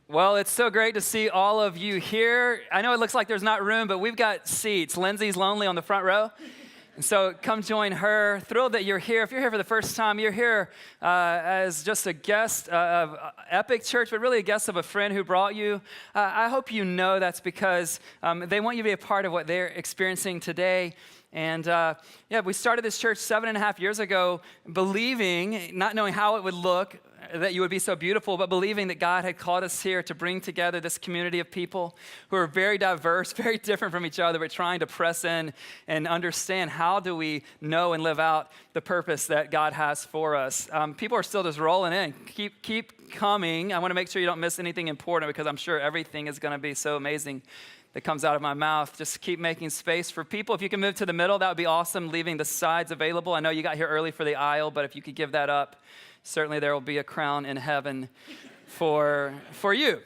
Well, it's so great to see all of you here. I know it looks like there's not room, but we've got seats. Lindsay's lonely on the front row. And so come join her. Thrilled that you're here. If you're here for the first time, you're here as just a guest of Epic Church, but really a guest of a friend who brought you. I hope you know that's because they want you to be a part of what they're experiencing today. And we started this church 7.5 years ago, believing, not knowing how it would look, that you would be so beautiful, but believing that God had called us here to bring together this community of people who are very diverse, very different from each other, but trying to press in and understand how do we know and live out the purpose that God has for us. People are still just rolling in. Keep coming. I want to make sure you don't miss anything important because I'm sure everything is going to be so amazing that comes out of my mouth. Just keep making space for people. If you can move to the middle, that would be awesome, leaving the sides available. I know you got here early for the aisle, but if you could give that up, certainly there will be a crown in heaven for you.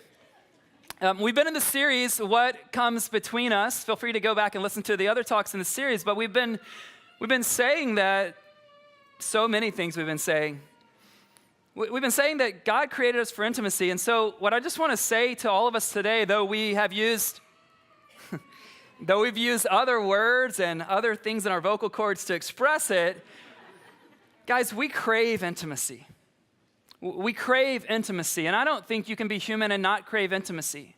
We've been in the series, What Comes Between Us. Feel free to go back and listen to the other talks in the series, but we've been saying that, so many things we've been saying. We've been saying that God created us for intimacy, and so what I just want to say to all of us today, though we've used other words and other things in our vocal cords to express it, guys, we crave intimacy. We crave intimacy, and I don't think you can be human and not crave intimacy.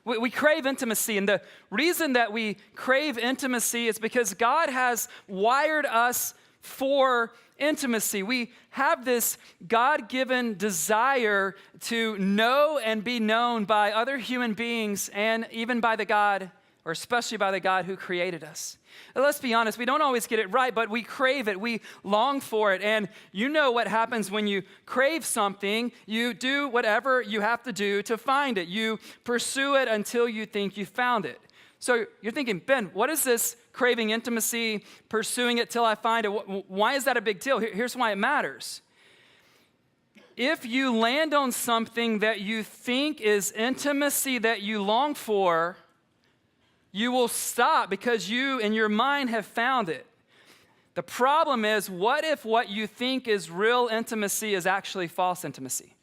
We crave intimacy, and the reason that we crave intimacy is because God has wired us for intimacy. We have this God-given desire to know and be known by other human beings and even by the God, or especially by the God who created us. Now, let's be honest, we don't always get it right, but we crave it, we long for it, and you know what happens when you crave something. You do whatever you have to do to find it. You pursue it until you think you found it. So you're thinking, Ben, what is this craving intimacy, pursuing it till I find it? Why is that a big deal? Here's why it matters. If you land on something that you think is intimacy that you long for, you will stop because you in your mind have found it. The problem is, what if what you think is real intimacy is actually false intimacy?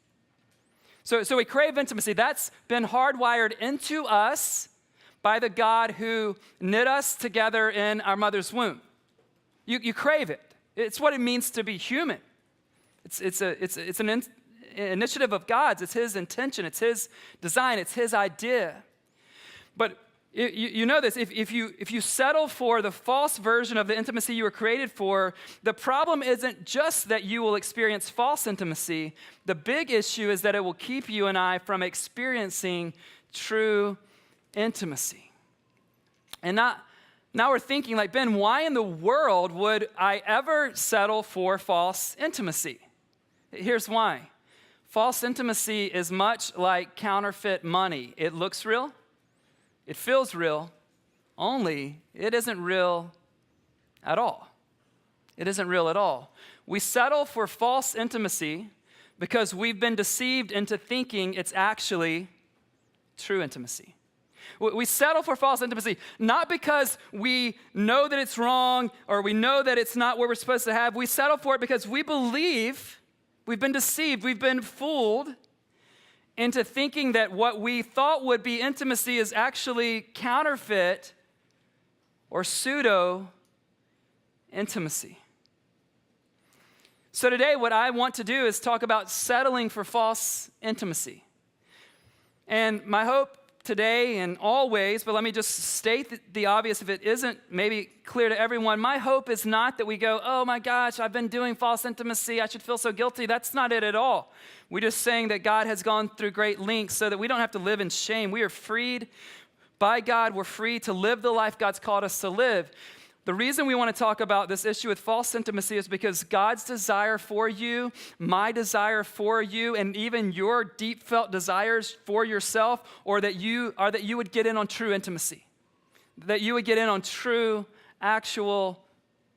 So we crave intimacy. That's been hardwired into us by the God who knit us together in our mother's womb. You crave it. It's what it means to be human. It's an initiative of God's. It's His intention. It's His design. It's His idea. But you know this, if you settle for the false version of the intimacy you were created for, the problem isn't just that you will experience false intimacy. The big issue is that it will keep you and I from experiencing true intimacy. And now we're thinking like, Ben, why in the world would I ever settle for false intimacy? Here's why. False intimacy is much like counterfeit money. It looks real. It feels real, only it isn't real at all. It isn't real at all. We settle for false intimacy because we've been deceived into thinking it's actually true intimacy. We settle for false intimacy, not because we know that it's wrong or we know that it's not what we're supposed to have. We settle for it because we believe we've been deceived, we've been fooled into thinking that what we thought would be intimacy is actually counterfeit or pseudo intimacy. So today what I want to do is talk about settling for false intimacy. And my hope today and always, but let me just state the obvious if it isn't maybe clear to everyone. My hope is not that we go, oh my gosh, I've been doing false intimacy, I should feel so guilty. That's not it at all. We're just saying that God has gone through great lengths so that we don't have to live in shame. We are freed by God. We're free to live the life God's called us to live. The reason we want to talk about this issue with false intimacy is because God's desire for you, my desire for you, and even your deep felt desires for yourself, are that you would get in on true intimacy. That you would get in on true, actual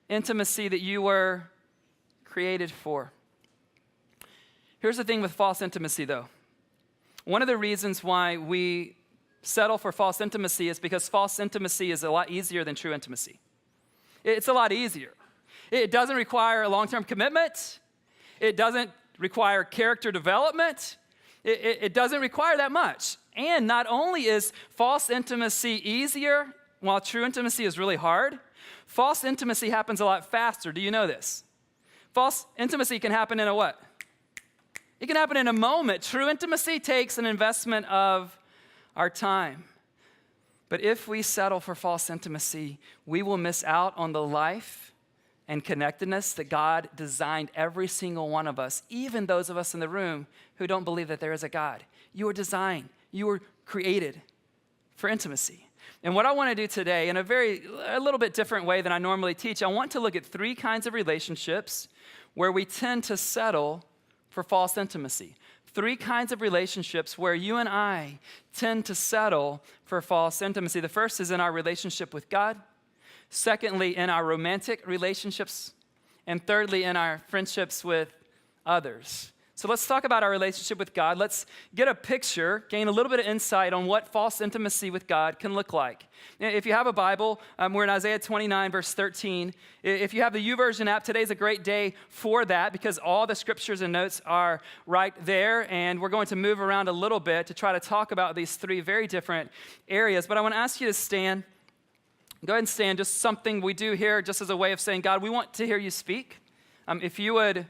intimacy that you were created for. Here's the thing with false intimacy, though. One of the reasons why we settle for false intimacy is because false intimacy is a lot easier than true intimacy. It's a lot easier. It doesn't require a long-term commitment. It doesn't require character development. It doesn't require that much. And not only is false intimacy easier, while true intimacy is really hard, false intimacy happens a lot faster. Do you know this? False intimacy can happen in a what? It can happen in a moment. True intimacy takes an investment of our time. But if we settle for false intimacy, we will miss out on the life and connectedness that God designed every single one of us, even those of us in the room who don't believe that there is a God. You were designed, you were created for intimacy. And what I want to do today, in a little bit different way than I normally teach, I want to look at 3 kinds of relationships where we tend to settle for false intimacy. 3 kinds of relationships where you and I tend to settle for false intimacy. The first is in our relationship with God. Secondly, in our romantic relationships. And thirdly, in our friendships with others. So let's talk about our relationship with God. Let's get a picture, gain a little bit of insight on what false intimacy with God can look like. If you have a Bible, we're in Isaiah 29, verse 13. If you have the YouVersion app, today's a great day for that because all the scriptures and notes are right there. And we're going to move around a little bit to try to talk about these 3 very different areas. But I want to ask you to stand. Go ahead and stand. Just something we do here just as a way of saying, God, we want to hear you speak. If you would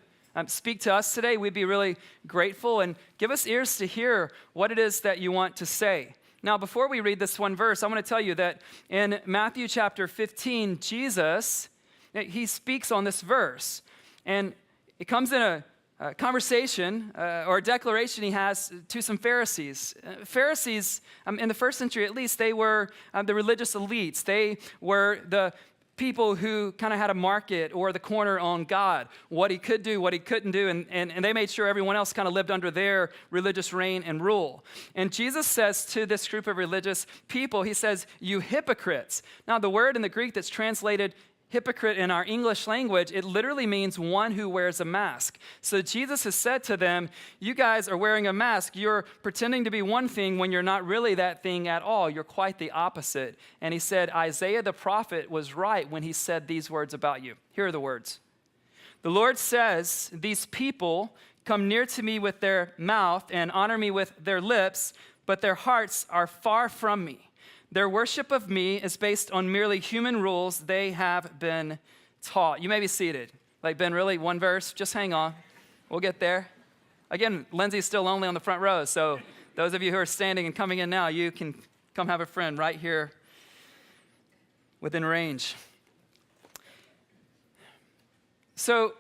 speak to us today, we'd be really grateful, and give us ears to hear what it is that you want to say. Now, before we read this one verse, I want to tell you that in Matthew chapter 15, Jesus, he speaks on this verse, and it comes in a conversation or a declaration he has to some Pharisees. Pharisees, in the first century at least, they were the religious elites. They were the people who kind of had a market or the corner on God, what he could do, what he couldn't do, and they made sure everyone else kind of lived under their religious reign and rule. And Jesus says to this group of religious people, he says, you hypocrites. Now, the word in the Greek that's translated hypocrite in our English language, it literally means one who wears a mask. So Jesus has said to them, you guys are wearing a mask. You're pretending to be one thing when you're not really that thing at all. You're quite the opposite. And he said, Isaiah the prophet was right when he said these words about you. Here are the words. The Lord says, these people come near to me with their mouth and honor me with their lips, but their hearts are far from me. Their worship of me is based on merely human rules they have been taught. You may be seated. Like, Ben, really? One verse? Just hang on. We'll get there. Again, Lindsay's still only on the front row, so those of you who are standing and coming in now, you can come have a friend right here within range. So,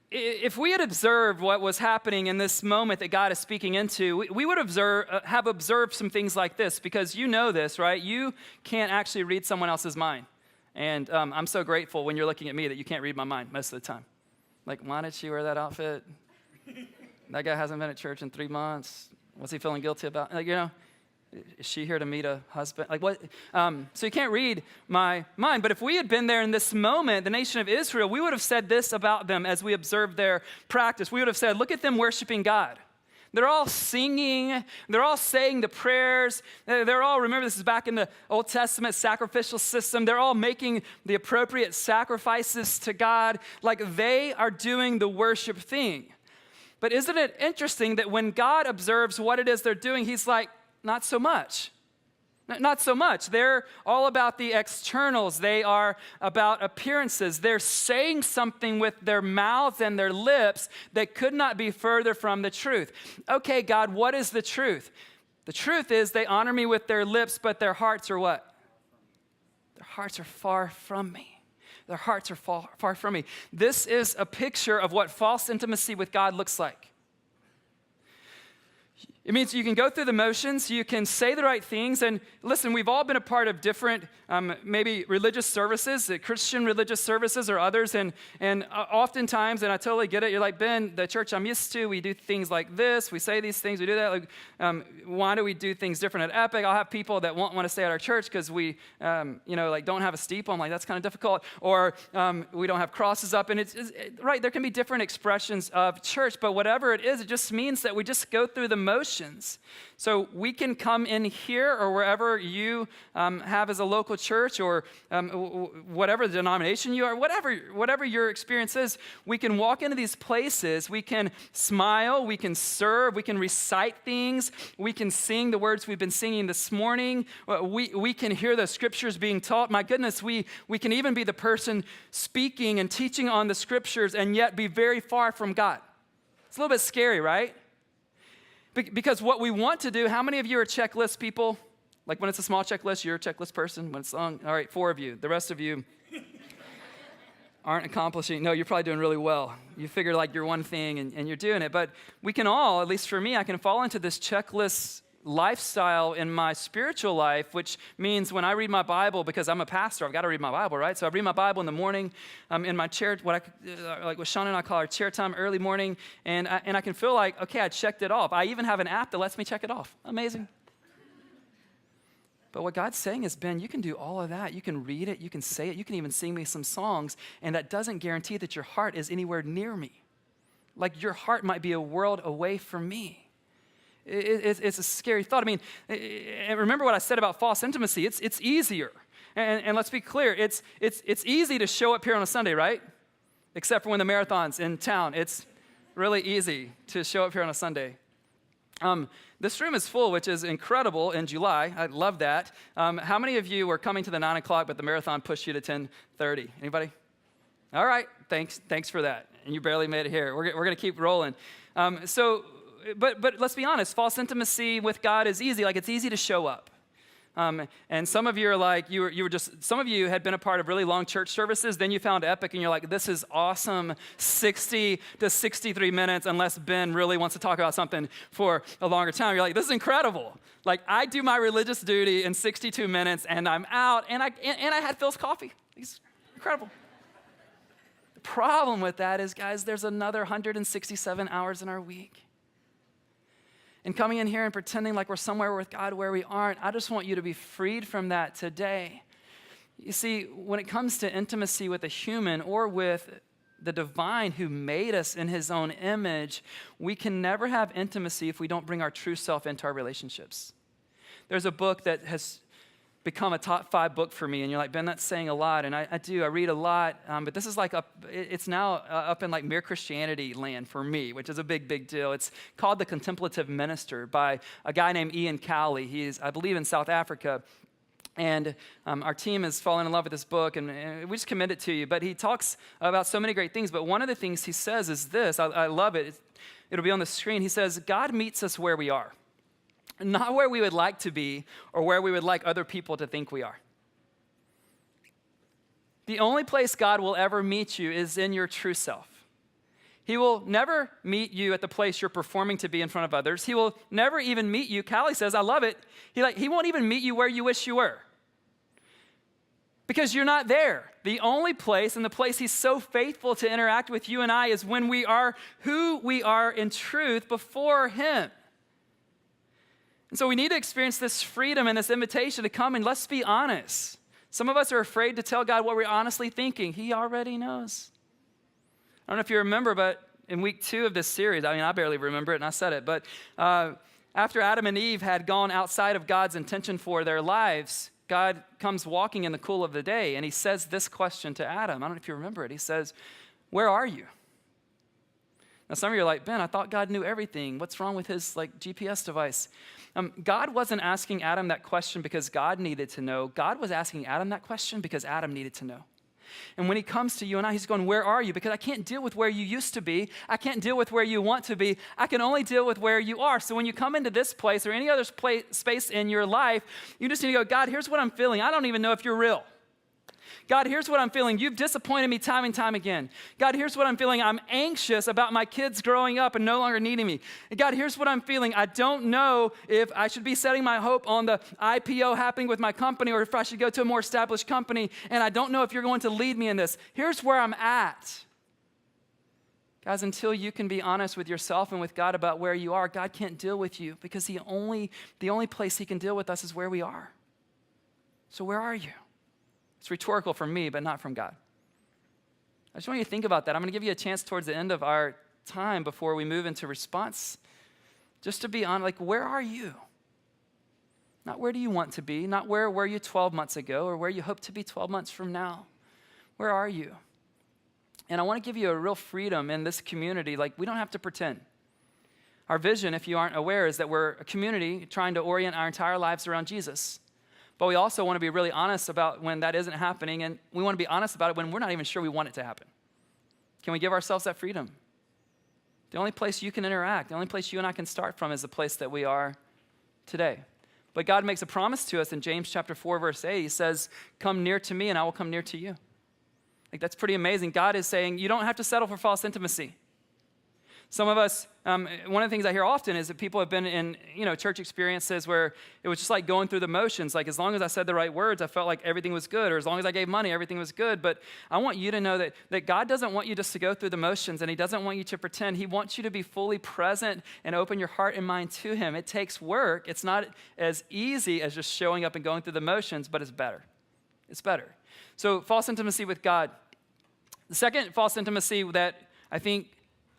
if we had observed what was happening in this moment that God is speaking into, we would have observed some things like this, because you know this, right? You can't actually read someone else's mind. And I'm so grateful when you're looking at me that you can't read my mind most of the time. Like, why did she wear that outfit? That guy hasn't been at church in 3 months. What's he feeling guilty about? Like, is she here to meet a husband? Like what? So you can't read my mind. But if we had been there in this moment, the nation of Israel, we would have said this about them as we observed their practice. We would have said, look at them worshiping God. They're all singing. They're all saying the prayers. They're all, remember, this is back in the Old Testament sacrificial system. They're all making the appropriate sacrifices to God. Like they are doing the worship thing. But isn't it interesting that when God observes what it is they're doing, he's like, not so much. Not so much. They're all about the externals. They are about appearances. They're saying something with their mouths and their lips that could not be further from the truth. Okay, God, what is the truth? The truth is they honor me with their lips, but their hearts are what? Their hearts are far from me. Their hearts are far from me. This is a picture of what false intimacy with God looks like. It means you can go through the motions, you can say the right things, and listen, we've all been a part of different, maybe religious services, Christian religious services or others, and oftentimes, and I totally get it, you're like, Ben, the church I'm used to, we do things like this, we say these things, we do that, like, why do we do things different at Epic? I'll have people that won't want to stay at our church because we, like don't have a steeple. I'm like, that's kind of difficult, or we don't have crosses up, and it's right, there can be different expressions of church, but whatever it is, it just means that we just go through the motions. So we can come in here or wherever you have as a local church or whatever the denomination you are, whatever your experience is, we can walk into these places, we can smile, we can serve, we can recite things, we can sing the words we've been singing this morning, we can hear the scriptures being taught. My goodness, we can even be the person speaking and teaching on the scriptures and yet be very far from God. It's a little bit scary, right? Because what we want to do, how many of you are checklist people? Like when it's a small checklist, you're a checklist person. When it's long, all right, 4 of you. The rest of you aren't accomplishing. No, you're probably doing really well. You figure like you're one thing and you're doing it. But we can all, at least for me, I can fall into this checklist lifestyle in my spiritual life, which means when I read my Bible, because I'm a pastor, I've got to read my Bible, right? So I read my Bible in the morning in my chair, like what Sean and I call our chair time, early morning, and I can feel like, okay, I checked it off. I even have an app that lets me check it off. Amazing. But what God's saying is, Ben, you can do all of that. You can read it, you can say it, you can even sing me some songs, and that doesn't guarantee that your heart is anywhere near me. Like your heart might be a world away from me. It's a scary thought. I mean, remember what I said about false intimacy. It's easier. And let's be clear, it's easy to show up here on a Sunday, right? Except for when the marathon's in town. It's really easy to show up here on a Sunday. This room is full, which is incredible in July. I love that. How many of you were coming to the 9 o'clock, but the marathon pushed you to 10:30? Anybody? All right, thanks for that. And you barely made it here. We're going to keep rolling. But let's be honest, false intimacy with God is easy. Like it's easy to show up. And some of you are like, some of you had been a part of really long church services, then you found Epic and you're like, this is awesome, 60 to 63 minutes, unless Ben really wants to talk about something for a longer time. You're like, this is incredible. Like I do my religious duty in 62 minutes and I'm out, and I had Phil's coffee. It's incredible. The problem with that is, guys, there's another 167 hours in our week. And coming in here and pretending like we're somewhere with God where we aren't, I just want you to be freed from that today. You see, when it comes to intimacy with a human or with the divine who made us in his own image, we can never have intimacy if we don't bring our true self into our relationships. There's a book that has become a top 5 book for me, and you're like, Ben, that's saying a lot, and I do. I read a lot, but this is like it's now up in like mere Christianity land for me, which is a big deal. It's called The Contemplative Minister by a guy named Ian Cowley. He's, I believe, in South Africa, and our team has fallen in love with this book, and we just commend it to you. But he talks about so many great things, but one of the things he says is this. I love it. It'll be on the screen. He says, God meets us where we are. Not where we would like to be or where we would like other people to think we are. The only place God will ever meet you is in your true self. He will never meet you at the place you're performing to be in front of others. He will never even meet you. Callie says, I love it. He won't even meet you where you wish you were. Because you're not there. The only place, and the place he's so faithful to interact with you and I, is when we are who we are in truth before him. And so we need to experience this freedom and this invitation to come, and let's be honest. Some of us are afraid to tell God what we're honestly thinking. He already knows. I don't know if you remember, but in week 2 of this series, I barely remember it, and I said it, but after Adam and Eve had gone outside of God's intention for their lives, God comes walking in the cool of the day, and he says this question to Adam. I don't know if you remember it. He says, where are you? Now, some of you are like, Ben, I thought God knew everything. What's wrong with his GPS device? God wasn't asking Adam that question because God needed to know. God was asking Adam that question because Adam needed to know. And when he comes to you and I, he's going, where are you? Because I can't deal with where you used to be. I can't deal with where you want to be. I can only deal with where you are. So when you come into this place or any other space in your life, you just need to go, God, here's what I'm feeling. I don't even know if you're real. God, here's what I'm feeling. You've disappointed me time and time again. God, here's what I'm feeling. I'm anxious about my kids growing up and no longer needing me. And God, here's what I'm feeling. I don't know if I should be setting my hope on the IPO happening with my company or if I should go to a more established company. And I don't know if you're going to lead me in this. Here's where I'm at. Guys, until you can be honest with yourself and with God about where you are, God can't deal with you because the only place he can deal with us is where we are. So where are you? It's rhetorical from me, but not from God. I just want you to think about that. I'm going to give you a chance towards the end of our time before we move into response, just to be honest, like, where are you? Not where do you want to be, not where were you 12 months ago or where you hope to be 12 months from now. Where are you? And I want to give you a real freedom in this community. Like, we don't have to pretend. Our vision, if you aren't aware, is that we're a community trying to orient our entire lives around Jesus. But we also want to be really honest about when that isn't happening, and we want to be honest about it when we're not even sure we want it to happen. Can we give ourselves that freedom? The only place you can interact, the only place you and I can start from is the place that we are today. But God makes a promise to us in James chapter 4, verse 8. He says, come near to me and I will come near to you. Like, that's pretty amazing. God is saying you don't have to settle for false intimacy. Some of us, one of the things I hear often is that people have been in, church experiences where it was just like going through the motions. Like, as long as I said the right words, I felt like everything was good. Or as long as I gave money, everything was good. But I want you to know that God doesn't want you just to go through the motions, and he doesn't want you to pretend. He wants you to be fully present and open your heart and mind to him. It takes work. It's not as easy as just showing up and going through the motions, but it's better. It's better. So false intimacy with God. The second false intimacy that I think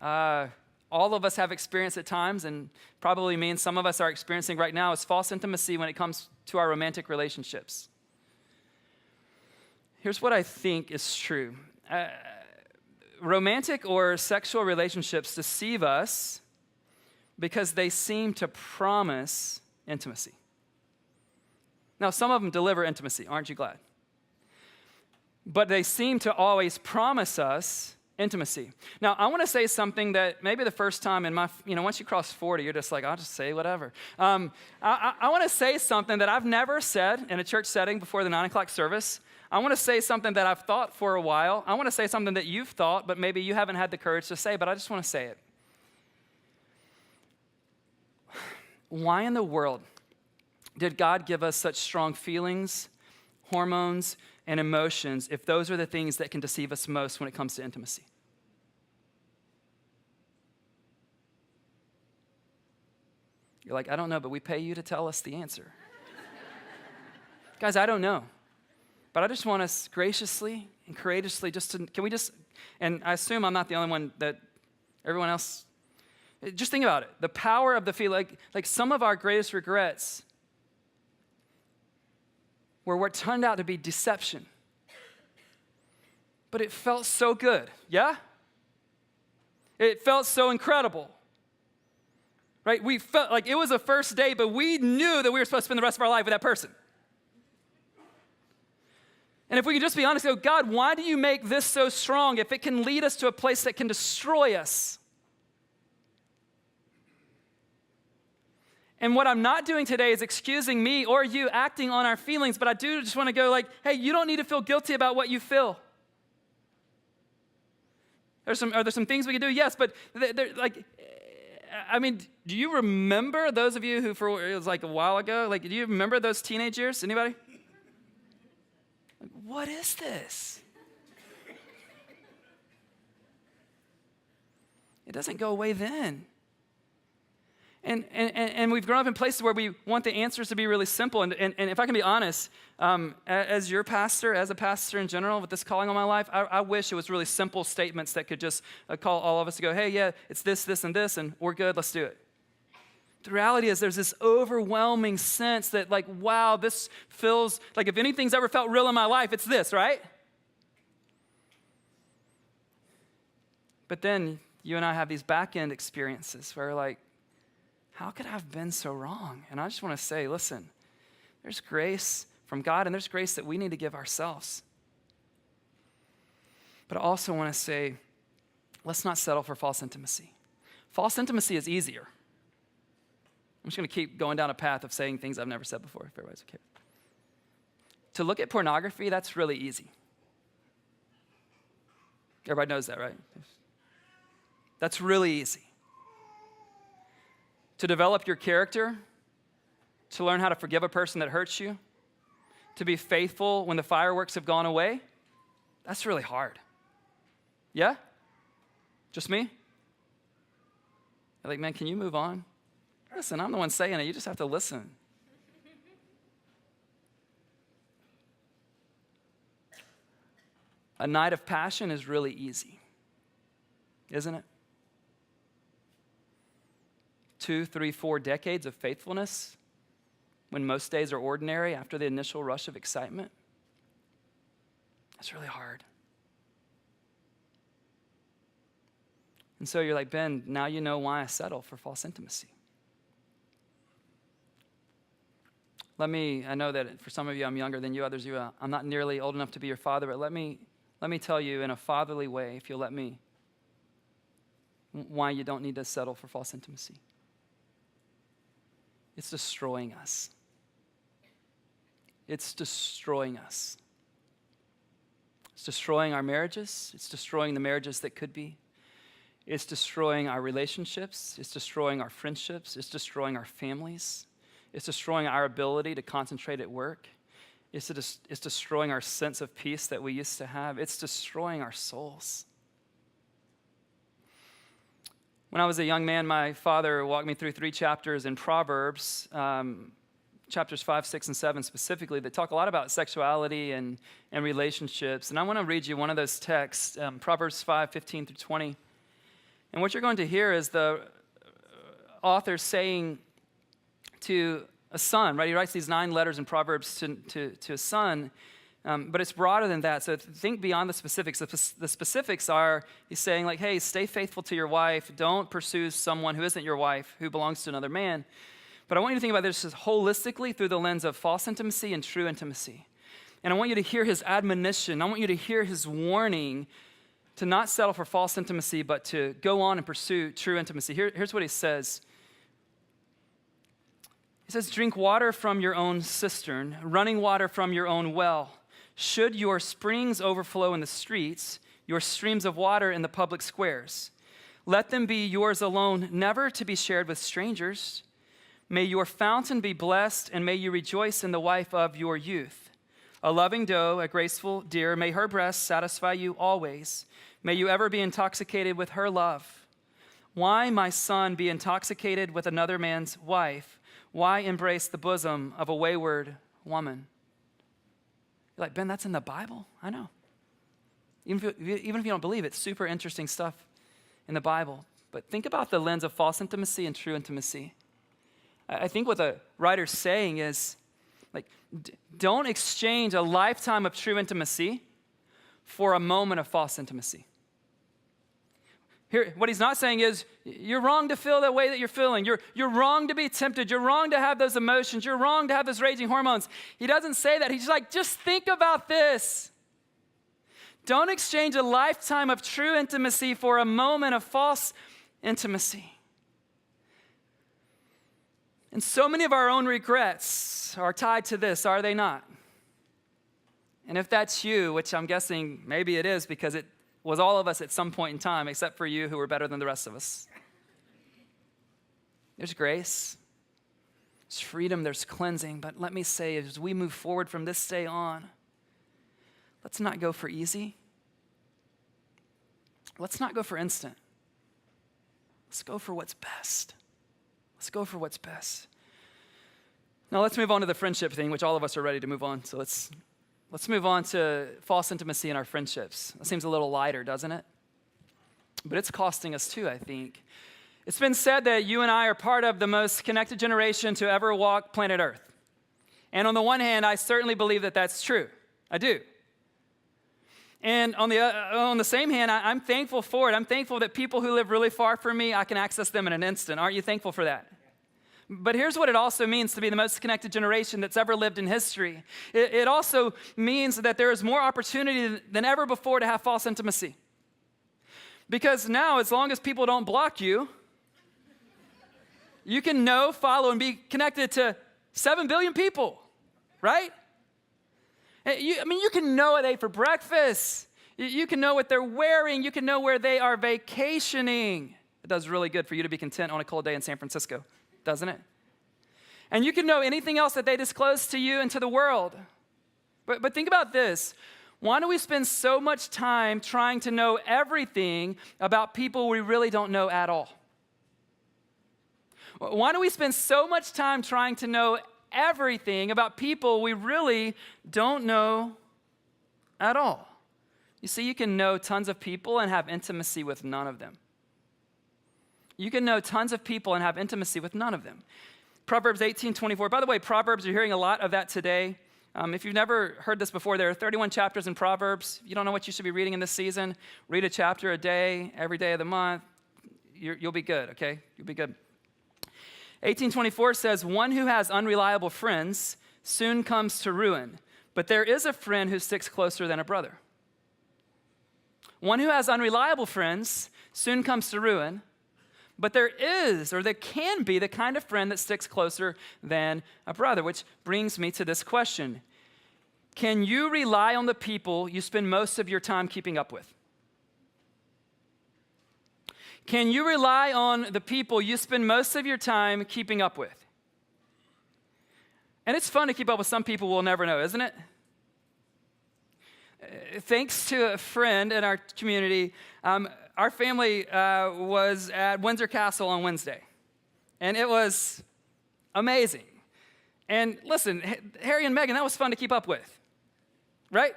all of us have experienced at times, and probably means some of us are experiencing right now, is false intimacy when it comes to our romantic relationships. Here's what I think is true. Romantic or sexual relationships deceive us because they seem to promise intimacy. Now, some of them deliver intimacy, aren't you glad? But they seem to always promise us intimacy. Now, I want to say something that maybe the first time in my, once you cross 40, you're just like, I'll just say whatever. I want to say something that I've never said in a church setting before the 9 o'clock service. I want to say something that I've thought for a while. I want to say something that you've thought, but maybe you haven't had the courage to say, but I just want to say it. Why in the world did God give us such strong feelings, hormones, and emotions if those are the things that can deceive us most when it comes to intimacy? You're like, I don't know, but we pay you to tell us the answer. Guys, I don't know. But I just want us graciously and courageously and I assume I'm not the only one that everyone else, just think about it. The power of the feeling, like some of our greatest regrets were what turned out to be deception. But it felt so good, yeah? It felt so incredible, right? We felt like it was a first date, but we knew that we were supposed to spend the rest of our life with that person. And if we could just be honest, go, God, why do you make this so strong if it can lead us to a place that can destroy us? And what I'm not doing today is excusing me or you acting on our feelings, but I do just want to go like, hey, you don't need to feel guilty about what you feel. Are there some things we can do? Yes, but do you remember those of you who, it was like a while ago, like, do you remember those teenage years? Anybody? Like, what is this? It doesn't go away then. And we've grown up in places where we want the answers to be really simple. And if I can be honest, as your pastor, as a pastor in general, with this calling on my life, I wish it was really simple statements that could just call all of us to go, hey, yeah, it's this, this, and this, and we're good, let's do it. The reality is there's this overwhelming sense that like, wow, this feels like if anything's ever felt real in my life, it's this, right? But then you and I have these back-end experiences where like, how could I have been so wrong? And I just want to say, listen, there's grace from God and there's grace that we need to give ourselves. But I also want to say, let's not settle for false intimacy. False intimacy is easier. I'm just going to keep going down a path of saying things I've never said before, if everybody's okay. To look at pornography, that's really easy. Everybody knows that, right? That's really easy. To develop your character, to learn how to forgive a person that hurts you, to be faithful when the fireworks have gone away, that's really hard. Yeah? Just me? You're like, man, can you move on? Listen, I'm the one saying it. You just have to listen. A night of passion is really easy, isn't it? 2, 3, 4 decades of faithfulness, when most days are ordinary after the initial rush of excitement, that's really hard. And so you're like, Ben, now you know why I settle for false intimacy. I know that for some of you, I'm younger than you, others you, I'm not nearly old enough to be your father, but let me tell you in a fatherly way, if you'll let me, why you don't need to settle for false intimacy. It's destroying us. It's destroying us. It's destroying our marriages. It's destroying the marriages that could be. It's destroying our relationships. It's destroying our friendships. It's destroying our families. It's destroying our ability to concentrate at work. It's destroying our sense of peace that we used to have. It's destroying our souls. When I was a young man, my father walked me through 3 chapters in Proverbs, chapters 5, 6, and 7 specifically, that talk a lot about sexuality and relationships. And I want to read you one of those texts, Proverbs 5, 15 through 20. And what you're going to hear is the author saying to a son, right? He writes these 9 letters in Proverbs to a son, but it's broader than that. So think beyond the specifics. The specifics are, he's saying like, hey, stay faithful to your wife. Don't pursue someone who isn't your wife, who belongs to another man. But I want you to think about this holistically through the lens of false intimacy and true intimacy. And I want you to hear his admonition. I want you to hear his warning to not settle for false intimacy, but to go on and pursue true intimacy. Here's what he says. He says, drink water from your own cistern, running water from your own well. Should your springs overflow in the streets, your streams of water in the public squares, let them be yours alone, never to be shared with strangers. May your fountain be blessed, and may you rejoice in the wife of your youth. A loving doe, a graceful deer, may her breasts satisfy you always. May you ever be intoxicated with her love. Why, my son, be intoxicated with another man's wife? Why embrace the bosom of a wayward woman? You're like, Ben, that's in the Bible? I know. Even if you don't believe it, super interesting stuff in the Bible. But think about the lens of false intimacy and true intimacy. I think what the writer's saying is, like, don't exchange a lifetime of true intimacy for a moment of false intimacy. Here, what he's not saying is, you're wrong to feel the way that you're feeling. You're wrong to be tempted. You're wrong to have those emotions. You're wrong to have those raging hormones. He doesn't say that. He's like, just think about this. Don't exchange a lifetime of true intimacy for a moment of false intimacy. And so many of our own regrets are tied to this, are they not? And if that's you, which I'm guessing maybe it is because it was all of us at some point in time, except for you who were better than the rest of us. There's grace, there's freedom, there's cleansing. But let me say, as we move forward from this day on, let's not go for easy. Let's not go for instant. Let's go for what's best. Let's go for what's best. Now let's move on to the friendship thing, which all of us are ready to move on. So let's move on to false intimacy in our friendships. That seems a little lighter, doesn't it? But it's costing us too, I think. It's been said that you and I are part of the most connected generation to ever walk planet Earth. And on the one hand, I certainly believe that that's true. I do. And on the same hand, I'm thankful for it. I'm thankful that people who live really far from me, I can access them in an instant. Aren't you thankful for that? But here's what it also means to be the most connected generation that's ever lived in history. It also means that there is more opportunity than ever before to have false intimacy. Because now, as long as people don't block you, you can know, follow, and be connected to 7 billion people, right? You can know what they ate for breakfast. You can know what they're wearing. You can know where they are vacationing. It does really good for you to be content on a cold day in San Francisco, doesn't it? And you can know anything else that they disclose to you and to the world. But think about this. Why do we spend so much time trying to know everything about people we really don't know at all? Why do we spend so much time trying to know everything about people we really don't know at all? You see, you can know tons of people and have intimacy with none of them. You can know tons of people and have intimacy with none of them. Proverbs 18:24. By the way, Proverbs, you're hearing a lot of that today. If you've never heard this before, there are 31 chapters in Proverbs. You don't know what you should be reading in this season. Read a chapter a day, every day of the month. You'll be good, okay? You'll be good. 18:24 says, one who has unreliable friends soon comes to ruin, but there is a friend who sticks closer than a brother. One who has unreliable friends soon comes to ruin, but there is, or there can be, the kind of friend that sticks closer than a brother, which brings me to this question. Can you rely on the people you spend most of your time keeping up with? Can you rely on the people you spend most of your time keeping up with? And it's fun to keep up with some people we'll never know, isn't it? Thanks to a friend in our community, our family was at Windsor Castle on Wednesday, and it was amazing. And listen, Harry and Meghan, that was fun to keep up with, right?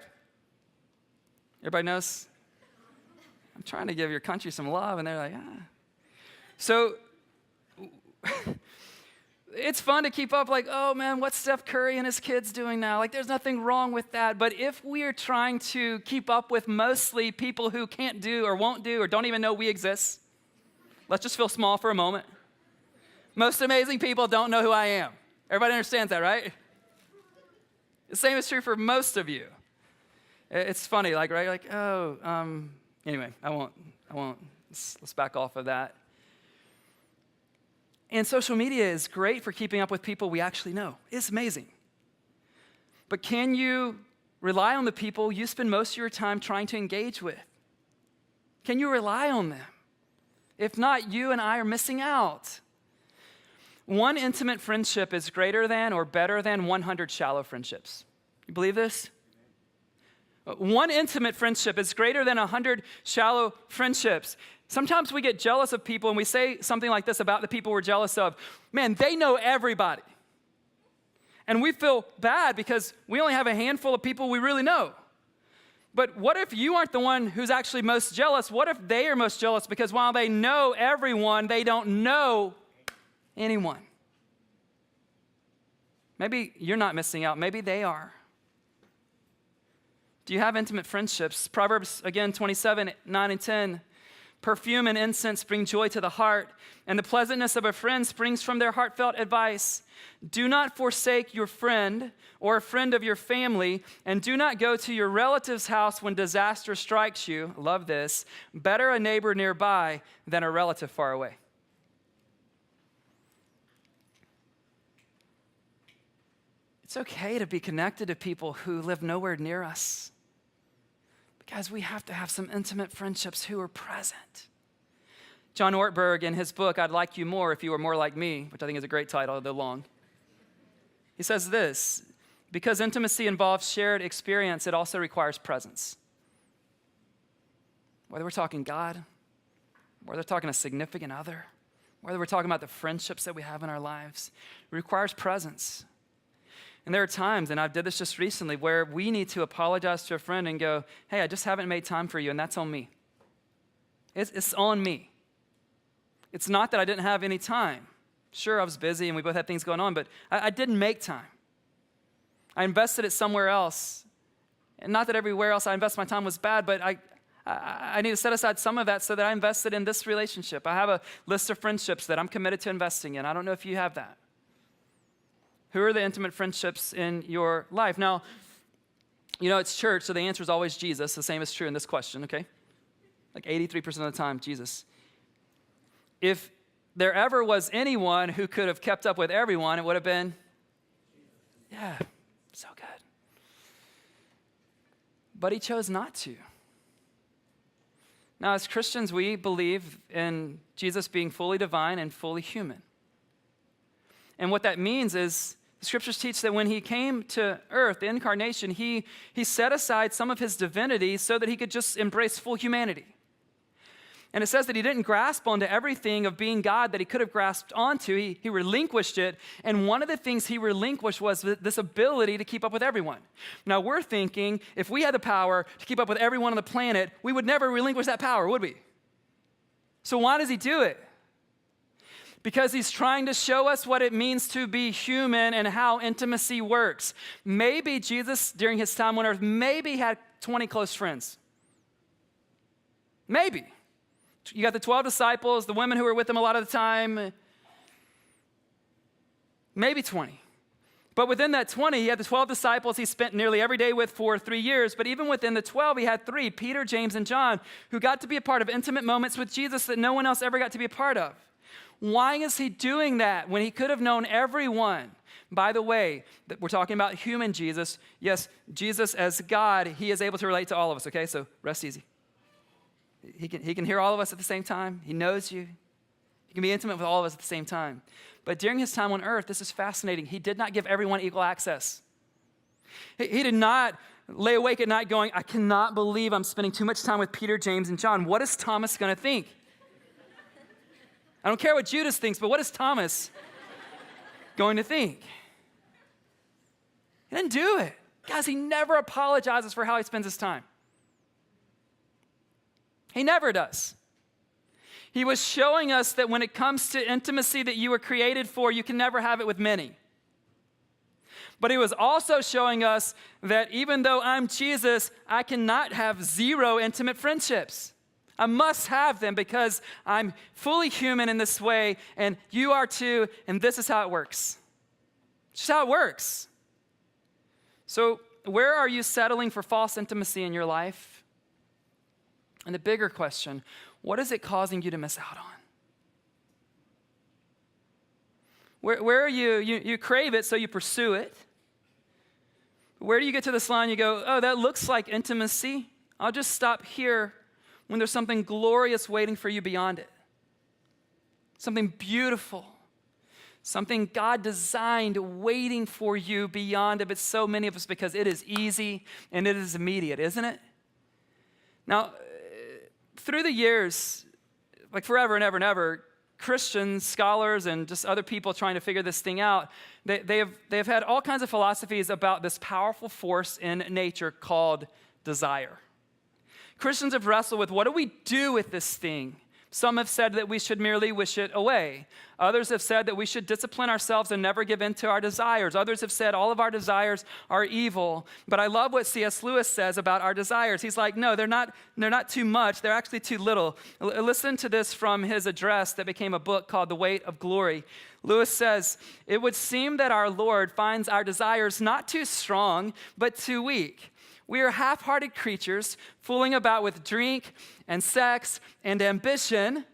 Everybody knows? I'm trying to give your country some love, and they're like, ah. So it's fun to keep up, like, oh man, what's Steph Curry and his kids doing now? Like, there's nothing wrong with that. But if we are trying to keep up with mostly people who can't do or won't do or don't even know we exist, let's just feel small for a moment. Most amazing people don't know who I am. Everybody understands that, right? The same is true for most of you. It's funny, like, right? Like, anyway, I won't. Let's back off of that. And social media is great for keeping up with people we actually know. It's amazing. But can you rely on the people you spend most of your time trying to engage with? Can you rely on them? If not, you and I are missing out. One intimate friendship is greater than or better than 100 shallow friendships. You believe this? One intimate friendship is greater than 100 shallow friendships. Sometimes we get jealous of people and we say something like this about the people we're jealous of. Man, they know everybody. And we feel bad because we only have a handful of people we really know. But what if you aren't the one who's actually most jealous? What if they are most jealous because while they know everyone, they don't know anyone? Maybe you're not missing out. Maybe they are. Do you have intimate friendships? Proverbs, again, 27, 9 and 10. Perfume and incense bring joy to the heart, and the pleasantness of a friend springs from their heartfelt advice. Do not forsake your friend or a friend of your family, and do not go to your relative's house when disaster strikes you. Love this. Better a neighbor nearby than a relative far away. It's okay to be connected to people who live nowhere near us. Guys, we have to have some intimate friendships who are present. John Ortberg, in his book, I'd Like You More If You Were More Like Me, which I think is a great title, though long. He says this, because intimacy involves shared experience, it also requires presence. Whether we're talking God, whether we're talking a significant other, whether we're talking about the friendships that we have in our lives, it requires presence. And there are times, and I did this just recently, where we need to apologize to a friend and go, hey, I just haven't made time for you, and that's on me. It's on me. It's not that I didn't have any time. Sure, I was busy, and we both had things going on, but I didn't make time. I invested it somewhere else. And not that everywhere else I invest my time was bad, but I need to set aside some of that so that I invested in this relationship. I have a list of friendships that I'm committed to investing in. I don't know if you have that. Who are the intimate friendships in your life? Now, you know, it's church, so the answer is always Jesus. The same is true in this question, okay? Like 83% of the time, Jesus. If there ever was anyone who could have kept up with everyone, it would have been, yeah, so good. But he chose not to. Now, as Christians, we believe in Jesus being fully divine and fully human. And what that means is the scriptures teach that when he came to earth, the incarnation, he set aside some of his divinity so that he could just embrace full humanity. And it says that he didn't grasp onto everything of being God that he could have grasped onto. He relinquished it. And one of the things he relinquished was this ability to keep up with everyone. Now we're thinking if we had the power to keep up with everyone on the planet, we would never relinquish that power, would we? So why does he do it? Because he's trying to show us what it means to be human and how intimacy works. Maybe Jesus, during his time on earth, maybe had 20 close friends. Maybe. You got the 12 disciples, the women who were with him a lot of the time. Maybe 20. But within that 20, he had the 12 disciples he spent nearly every day with for 3 years. But even within the 12, he had 3, Peter, James, and John, who got to be a part of intimate moments with Jesus that no one else ever got to be a part of. Why is he doing that when he could have known everyone? By the way, we're talking about human Jesus. Yes, Jesus as God, he is able to relate to all of us, okay? So rest easy. He can hear all of us at the same time. He knows you. He can be intimate with all of us at the same time. But during his time on earth, this is fascinating. He did not give everyone equal access. He did not lay awake at night going, I cannot believe I'm spending too much time with Peter, James, and John. What is Thomas going to think? I don't care what Judas thinks, but what is Thomas going to think? He didn't do it. Guys, he never apologizes for how he spends his time. He never does. He was showing us that when it comes to intimacy that you were created for, you can never have it with many. But he was also showing us that even though I'm Jesus, I cannot have 0 intimate friendships. I must have them because I'm fully human in this way, and you are too, and this is how it works. It's just how it works. So where are you settling for false intimacy in your life? And the bigger question, what is it causing you to miss out on? Where are you crave it, so you pursue it. Where do you get to this line, you go, oh, that looks like intimacy. I'll just stop here when there's something glorious waiting for you beyond it. Something beautiful. Something God designed waiting for you beyond it. But so many of us, because it is easy and it is immediate, isn't it? Now, through the years, like forever and ever and ever, Christians, scholars, and just other people trying to figure this thing out, they have had all kinds of philosophies about this powerful force in nature called desire. Christians have wrestled with, what do we do with this thing? Some have said that we should merely wish it away. Others have said that we should discipline ourselves and never give in to our desires. Others have said all of our desires are evil. But I love what C.S. Lewis says about our desires. He's like, no, they're not too much. They're actually too little. Listen to this from his address that became a book called The Weight of Glory. Lewis says, it would seem that our Lord finds our desires not too strong, but too weak. We are half-hearted creatures fooling about with drink and sex and ambition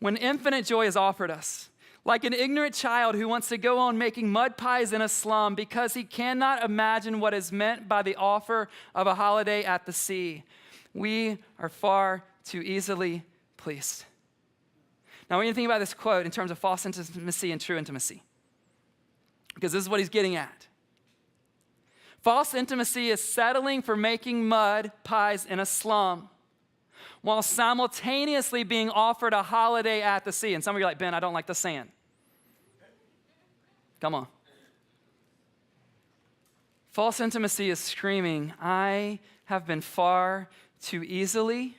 when infinite joy is offered us. Like an ignorant child who wants to go on making mud pies in a slum because he cannot imagine what is meant by the offer of a holiday at the sea. We are far too easily pleased. Now, when you think about this quote in terms of false intimacy and true intimacy, because this is what he's getting at. False intimacy is settling for making mud pies in a slum while simultaneously being offered a holiday at the sea. And some of you are like, Ben, I don't like the sand. Come on. False intimacy is screaming, I have been far too easily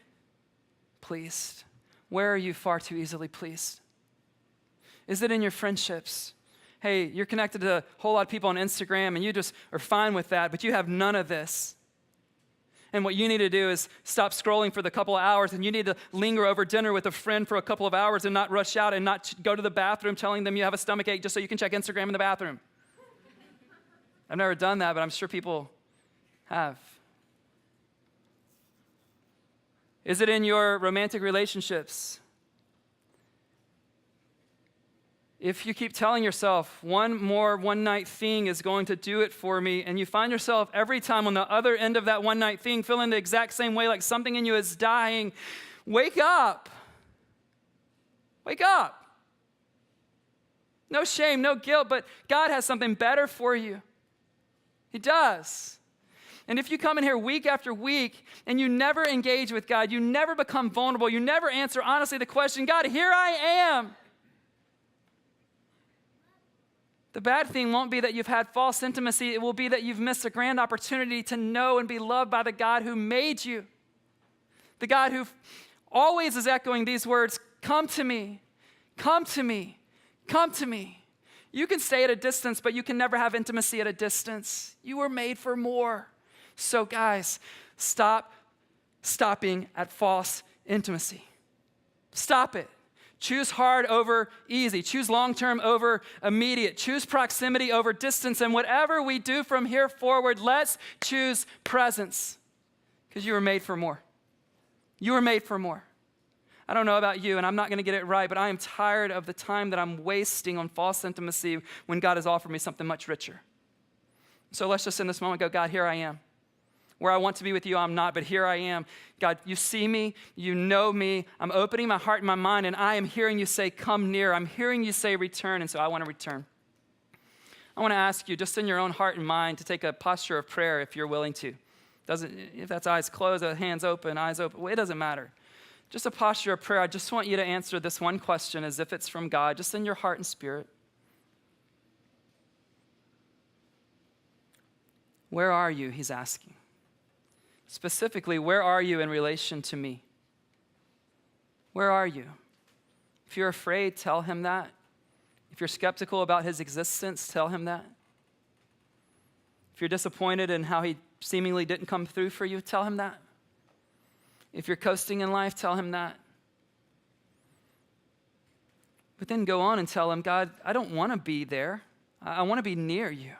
pleased. Where are you far too easily pleased? Is it in your friendships? Hey, you're connected to a whole lot of people on Instagram and you just are fine with that, but you have none of this. And what you need to do is stop scrolling for the couple of hours, and you need to linger over dinner with a friend for a couple of hours and not rush out and not go to the bathroom telling them you have a stomach ache just so you can check Instagram in the bathroom. I've never done that, but I'm sure people have. Is it in your romantic relationships? if you keep telling yourself one more one-night thing is going to do it for me, and you find yourself every time on the other end of that one-night thing feeling the exact same way, like something in you is dying, wake up. Wake up. No shame, no guilt, but God has something better for you. He does. And if you come in here week after week and you never engage with God, you never become vulnerable, you never answer honestly the question, God, here I am. The bad thing won't be that you've had false intimacy. It will be that you've missed a grand opportunity to know and be loved by the God who made you. The God who always is echoing these words, come to me, come to me, come to me. You can stay at a distance, but you can never have intimacy at a distance. You were made for more. So guys, stopping at false intimacy. Stop it. Choose hard over easy. Choose long-term over immediate. Choose proximity over distance. And whatever we do from here forward, let's choose presence. Because you were made for more. You were made for more. I don't know about you, and I'm not going to get it right, but I am tired of the time that I'm wasting on false intimacy when God has offered me something much richer. So let's just in this moment go, God, here I am. Where I want to be with you, I'm not, but here I am. God, you see me, you know me. I'm opening my heart and my mind, and I am hearing you say, come near. I'm hearing you say, return, and so I want to return. I want to ask you, just in your own heart and mind, to take a posture of prayer if you're willing to. If that's eyes closed, hands open, eyes open, it doesn't matter. Just a posture of prayer. I just want you to answer this one question as if it's from God, just in your heart and spirit. Where are you, he's asking. Specifically, where are you in relation to me? Where are you? If you're afraid, tell him that. If you're skeptical about his existence, tell him that. If you're disappointed in how he seemingly didn't come through for you, tell him that. If you're coasting in life, tell him that. But then go on and tell him, God, I don't want to be there. I want to be near you.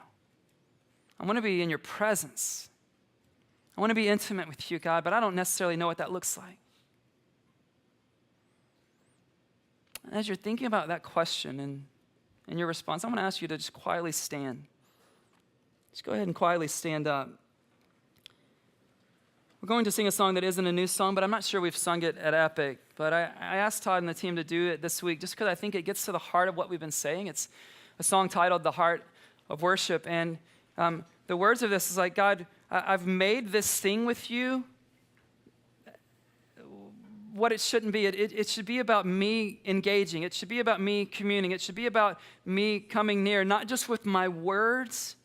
I want to be in your presence. I want to be intimate with you, God, but I don't necessarily know what that looks like. As you're thinking about that question and your response, I'm going to ask you to just quietly stand. Just go ahead and quietly stand up. We're going to sing a song that isn't a new song, but I'm not sure we've sung it at Epic. But I asked Todd and the team to do it this week just because I think it gets to the heart of what we've been saying. It's a song titled The Heart of Worship. And the words of this is like, God, I've made this thing with you what it shouldn't be. It should be about me engaging. It should be about me communing. It should be about me coming near, not just with my words,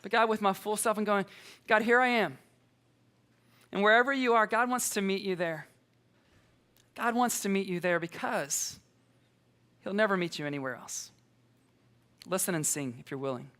but God, with my full self and going, God, here I am. And wherever you are, God wants to meet you there. God wants to meet you there because he'll never meet you anywhere else. Listen and sing if you're willing.